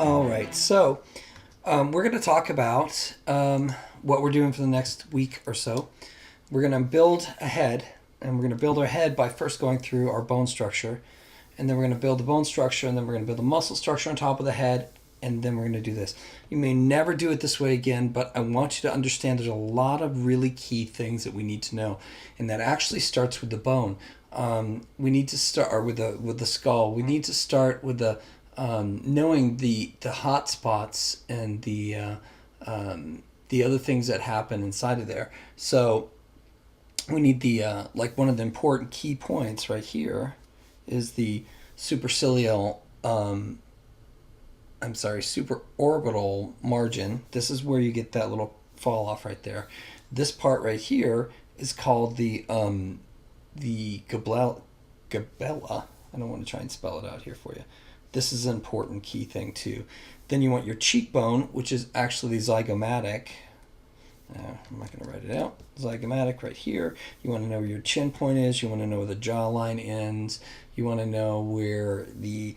All right, so we're going to talk about what we're doing for the next week or so. We're going to build a head, and we're going to build our head by first going through our bone structure, and then we're going to build the bone structure, and then we're going to build the muscle structure on top of the head, and then we're going to do this. You may never do it this way again, but I want you to understand there's a lot of really key things that we need to know, and that actually starts with the bone. We need to start with the skull. We need to start with the knowing the hot spots and the other things that happen inside of there. So we need the like one of the important key points right here is the supercilial supraorbital margin. This is where you get that little fall off right there. This part right here is called the gabella. I don't want to try and spell it out here for you. This is an important key thing too. Then you want your cheekbone, which is actually zygomatic. I'm not going to write it out. Zygomatic right here. You want to know where your chin point is. You want to know where the jawline ends. You want to know where the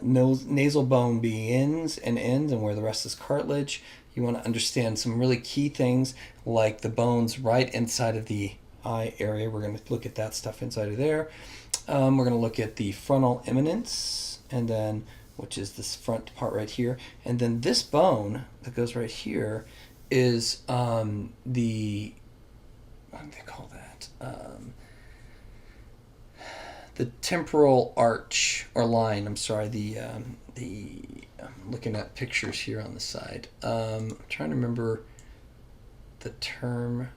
nasal bone begins and ends and where the rest is cartilage. You want to understand some really key things like the bones right inside of the eye area. We're going to look at that stuff inside of there. We're going to look at the frontal eminence, and then which is this front part right here. And then this bone that goes right here is what do they call that? The temporal arch or line. I'm sorry. I'm looking at pictures here on the side. I'm trying to remember the term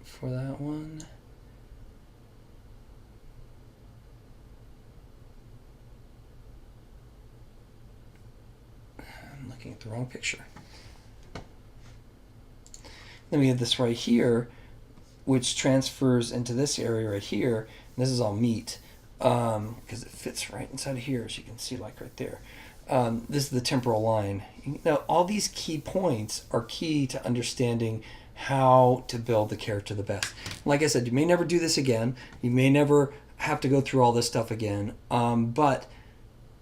for that one. I'm looking at the wrong picture. Then we have this right here, which transfers into this area right here. And this is all meat because it fits right inside of here, as you can see, like right there. This is the temporal line. Now, all these key points are key to understanding how to build the character the best. Like I said, you may never do this again. You may never have to go through all this stuff again. But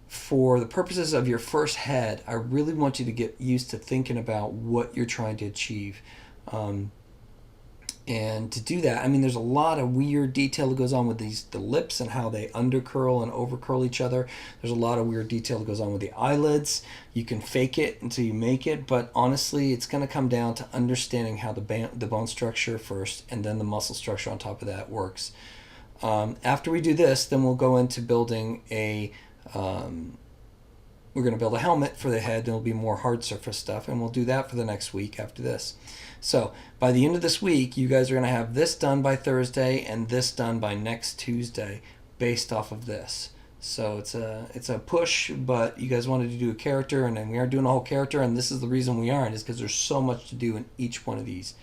for the purposes of your first head, I really want you to get used to thinking about what you're trying to achieve. And to do that, I mean, there's a lot of weird detail that goes on with the lips and how they undercurl and overcurl each other. There's a lot of weird detail that goes on with the eyelids. You can fake it until you make it, but honestly, it's going to come down to understanding how the bone structure first and then the muscle structure on top of that works. After we do this, then we'll go into building we're going to build a helmet for the head. There'll be more hard surface stuff, and we'll do that for the next week after this. So by the end of this week, you guys are going to have this done by Thursday and this done by next Tuesday based off of this. So it's a push, but you guys wanted to do a character, and then we are doing a whole character, and this is the reason we aren't, is because there's so much to do in each one of these.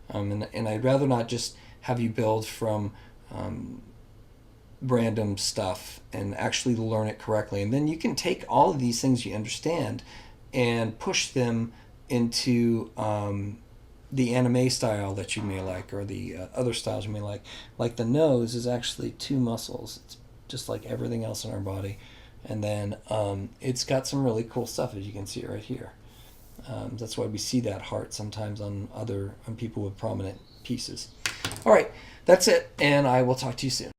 And I'd rather not just have you build from random stuff and actually learn it correctly. And then you can take all of these things you understand and push them into the anime style that you may like, or the other styles you may like. Like the nose is actually two muscles. It's just like everything else in our body. And then it's got some really cool stuff, as you can see it right here. That's why we see that heart sometimes on people with prominent pieces. All right, that's it, and I will talk to you soon.